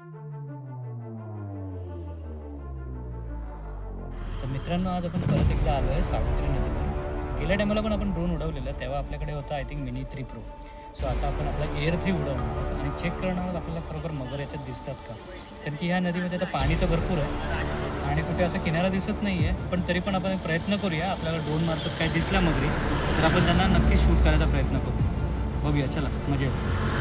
तर मित्रांनो, आज आपण परत एकदा आलो आहे सावित्री नदीवर. गेल्या टायमाला पण आपण ड्रोन उडवलेलं, तेव्हा आपल्याकडे होता I think mini 3 pro. So आता आपण आपला एअर 3 उडवणार आहोत आणि चेक करणार आहोत आपल्याला खरोखर मगर याच्यात दिसतात का. कारण की ह्या नदीमध्ये आता पाणी तर भरपूर आहे आणि कुठे असं किनारा दिसत नाही आहे, पण तरी पण आपण एक प्रयत्न करूया. आपल्याला ड्रोन मार्फत काय दिसला मगरी तर आपण त्यांना नक्कीच शूट करायचा प्रयत्न करू. बघूया, चला मजा येईल.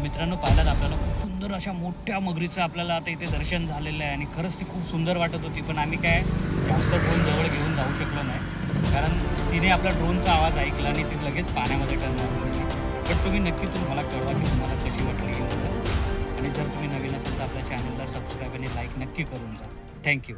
मित्रांनो, पाहिलं आपल्याला खूप सुंदर अशा मोठ्या मगरीचं आपल्याला आता इथे दर्शन झालेलं आहे आणि खरंच ती खूप सुंदर वाटत होती. पण आम्ही काय जास्त ड्रोन जवळ घेऊन जाऊ शकलो नाही, कारण तिने आपला ड्रोनचा आवाज ऐकला आणि ती लगेच पाण्यामध्ये टर्न मारली. पण तुम्ही नक्की तुम्हाला कळवा की तुम्हाला कशी वाटली ही मगर. आणि जर तुम्ही नवीन असाल तर आपल्या चॅनलला सबस्क्राईब आणि लाईक नक्की करून जा. थँक्यू.